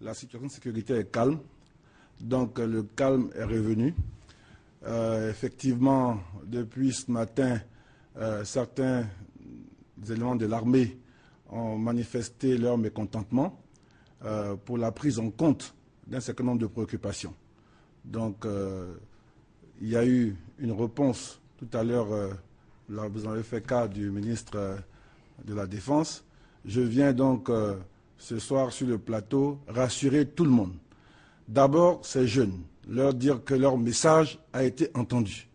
La situation de sécurité est calme, donc le calme est revenu. Effectivement, depuis ce matin, certains éléments de l'armée ont manifesté leur mécontentement pour la prise en compte d'un certain nombre de préoccupations. Donc, il y a eu une réponse tout à l'heure, vous en avez fait cas du ministre de la Défense. Je viens donc ce soir sur le plateau rassurer tout le monde. D'abord, ces jeunes, leur dire que leur message a été entendu.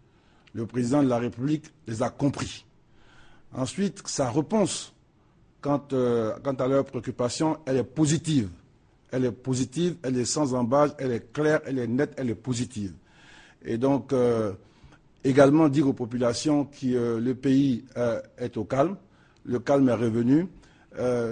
Le président de la République les a compris. Ensuite, sa réponse quant à leurs préoccupations, elle est positive. Elle est positive, elle est sans embâche, elle est claire, elle est nette, elle est positive. Et donc, également dire aux populations que le pays est au calme, le calme est revenu.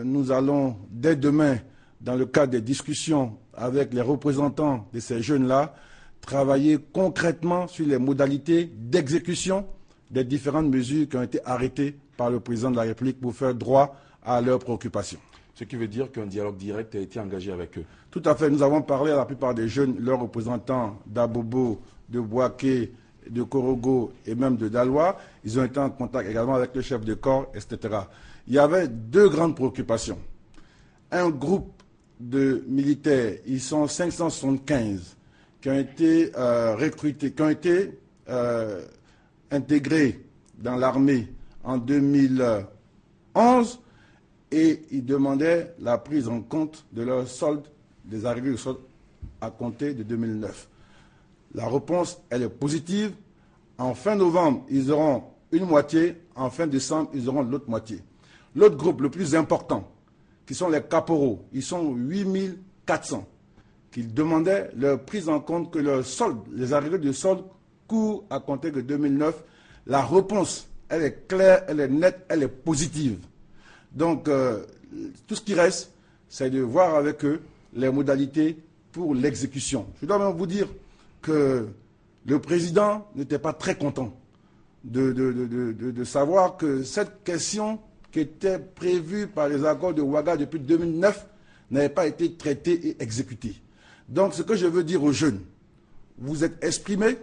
Nous allons, dès demain, dans le cadre des discussions avec les représentants de ces jeunes-là, travailler concrètement sur les modalités d'exécution des différentes mesures qui ont été arrêtées par le président de la République pour faire droit à leurs préoccupations. Ce qui veut dire qu'un dialogue direct a été engagé avec eux. Tout à fait. Nous avons parlé à la plupart des jeunes, leurs représentants d'Abobo, de Bouaké, de Korogo et même de Daloa. Ils ont été en contact également avec le chef de corps, etc. Il y avait deux grandes préoccupations. Un groupe de militaires, ils sont 575, qui ont été recrutés, qui ont été intégrés dans l'armée en 2011 et ils demandaient la prise en compte de leur solde, des arrivées de solde à compter de 2009. La réponse, elle est positive. En fin novembre, ils auront une moitié. En fin décembre, ils auront l'autre moitié. L'autre groupe, le plus important, qui sont les caporaux, ils sont 8400, qu'ils demandaient leur prise en compte que leur solde, les arrivées de solde courent à compter de 2009. La réponse, elle est claire, elle est nette, elle est positive. Donc, tout ce qui reste, c'est de voir avec eux les modalités pour l'exécution. Je dois même vous dire que le président n'était pas très content de savoir que cette question qui était prévue par les accords de Ouaga depuis 2009 n'avait pas été traitée et exécutée. Donc, ce que je veux dire aux jeunes, vous êtes exprimés,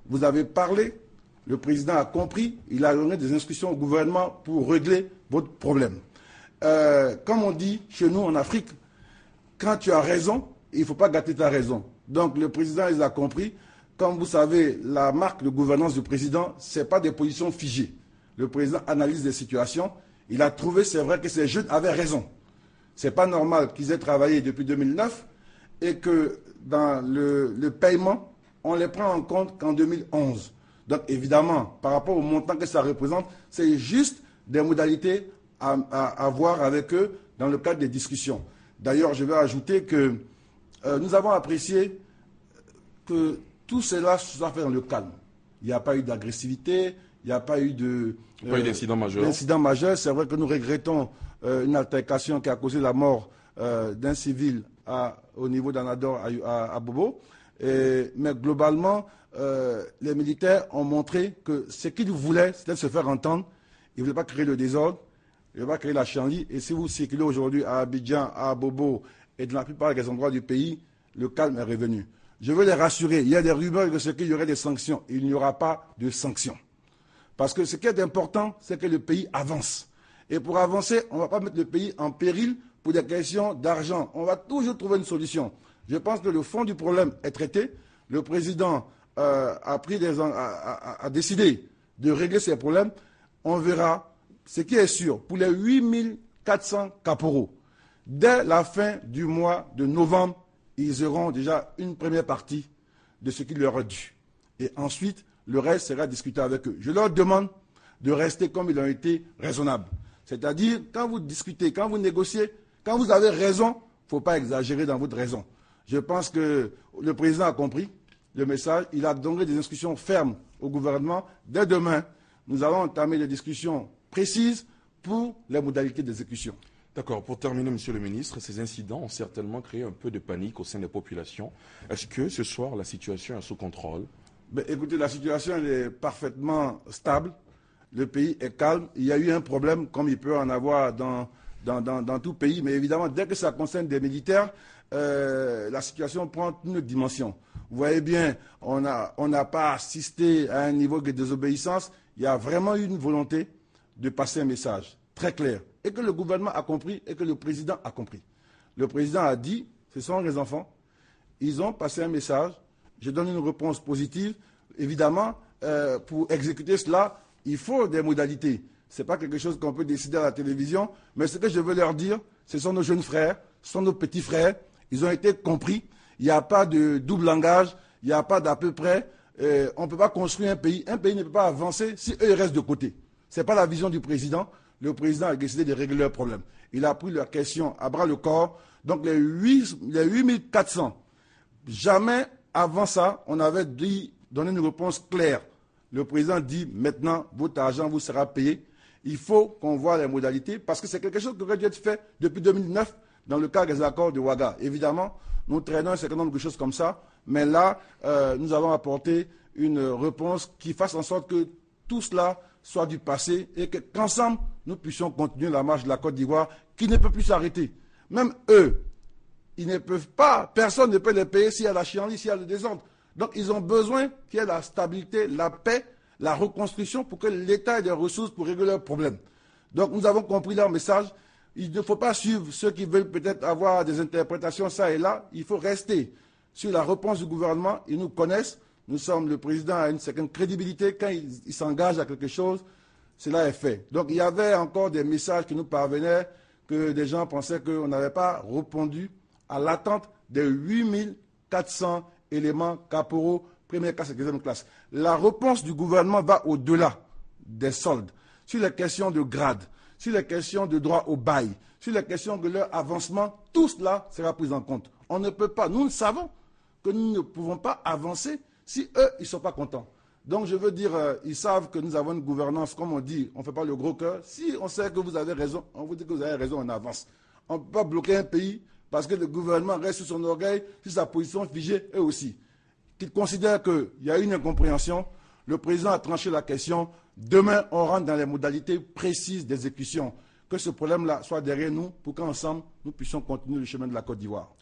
vous avez parlé, le président a compris, il a donné des instructions au gouvernement pour régler votre problème. Comme on dit chez nous en Afrique, quand tu as raison, il ne faut pas gâter ta raison. Donc le président les a compris. Comme vous savez, la marque de gouvernance du président, ce n'est pas des positions figées. Le président analyse des situations. Il a trouvé, c'est vrai, que ces jeunes avaient raison. Ce n'est pas normal qu'ils aient travaillé depuis 2009 et que dans le paiement, on les prend en compte qu'en 2011. Donc évidemment, par rapport au montant que ça représente, c'est juste des modalités à voir avec eux dans le cadre des discussions. D'ailleurs, je vais ajouter que nous avons apprécié que tout cela soit fait dans le calme. Il n'y a pas eu d'agressivité, il n'y a pas eu d'incident majeur. C'est vrai que nous regrettons une altercation qui a causé la mort d'un civil au niveau d'Anador à Bobo. Mais globalement, les militaires ont montré que ce qu'ils voulaient, c'était se faire entendre. Ils ne voulaient pas créer le désordre, ils ne voulaient pas créer la chanlie. Et si vous circulez aujourd'hui à Abidjan, à Bobo et dans la plupart des endroits du pays, le calme est revenu. Je veux les rassurer, il y a des rumeurs de ce qu'il y aurait des sanctions. Il n'y aura pas de sanctions. Parce que ce qui est important, c'est que le pays avance. Et pour avancer, on ne va pas mettre le pays en péril pour des questions d'argent. On va toujours trouver une solution. Je pense que le fond du problème est traité. Le président a décidé de régler ces problèmes. On verra. Ce qui est sûr, pour les 8400 caporaux, dès la fin du mois de novembre, ils auront déjà une première partie de ce qu'il leur est dû. Et ensuite, le reste sera discuté avec eux. Je leur demande de rester comme ils ont été raisonnables. C'est-à-dire, quand vous discutez, quand vous négociez, quand vous avez raison, il ne faut pas exagérer dans votre raison. Je pense que le président a compris le message. Il a donné des instructions fermes au gouvernement. Dès demain, nous allons entamer des discussions précises pour les modalités d'exécution. D'accord. Pour terminer, Monsieur le ministre, ces incidents ont certainement créé un peu de panique au sein des populations. Est-ce que ce soir, la situation est sous contrôle? Écoutez, la situation elle est parfaitement stable. Le pays est calme. Il y a eu un problème, comme il peut en avoir dans tout pays. Mais évidemment, dès que ça concerne des militaires, la situation prend une autre dimension. Vous voyez bien, on n'a pas assisté à un niveau de désobéissance. Il y a vraiment eu une volonté de passer un message très clair et que le gouvernement a compris et que le président a compris. Le président a dit, ce sont les enfants, ils ont passé un message, je donne une réponse positive. Évidemment, pour exécuter cela, il faut des modalités. Ce n'est pas quelque chose qu'on peut décider à la télévision, mais ce que je veux leur dire, ce sont nos jeunes frères, ce sont nos petits frères, ils ont été compris. Il n'y a pas de double langage, il n'y a pas d'à peu près. On ne peut pas construire un pays ne peut pas avancer si eux restent de côté. Ce n'est pas la vision du président. Le président a décidé de régler leurs problèmes. Il a pris leur question à bras le corps. Donc les 8400, jamais avant ça, on avait donné une réponse claire. Le président dit maintenant, votre argent vous sera payé. Il faut qu'on voit les modalités parce que c'est quelque chose qui aurait dû être fait depuis 2009 dans le cadre des accords de Ouaga. Évidemment, nous traînons un certain nombre de choses comme ça, mais là, nous allons apporter une réponse qui fasse en sorte que tout cela soit du passé et qu'ensemble, nous puissions continuer la marche de la Côte d'Ivoire qui ne peut plus s'arrêter. Même eux, ils ne peuvent pas, personne ne peut les payer s'il y a la chienlit, s'il y a le désordre. Donc, ils ont besoin qu'il y ait la stabilité, la paix, la reconstruction pour que l'État ait des ressources pour régler leurs problèmes. Donc, nous avons compris leur message. Il ne faut pas suivre ceux qui veulent peut-être avoir des interprétations ça et là. Il faut rester sur la réponse du gouvernement. Ils nous connaissent. Le président a une certaine crédibilité. Quand il s'engage à quelque chose, cela est fait. Donc il y avait encore des messages qui nous parvenaient que des gens pensaient qu'on n'avait pas répondu à l'attente des 8400 éléments caporaux, première classe et deuxième classe. La réponse du gouvernement va au-delà des soldes. Sur les questions de grade, sur les questions de droit au bail, sur les questions de leur avancement, tout cela sera pris en compte. On ne peut pas, nous le savons, que nous ne pouvons pas avancer si eux, ils ne sont pas contents. Donc je veux dire, ils savent que nous avons une gouvernance, comme on dit, on ne fait pas le gros cœur. Si on sait que vous avez raison, on vous dit que vous avez raison, on avance. On ne peut pas bloquer un pays parce que le gouvernement reste sur son orgueil, sur sa position figée, eux aussi. Qu'ils considèrent qu'il y a une incompréhension, le président a tranché la question. Demain, on rentre dans les modalités précises d'exécution. Que ce problème-là soit derrière nous pour qu'ensemble, nous puissions continuer le chemin de la Côte d'Ivoire.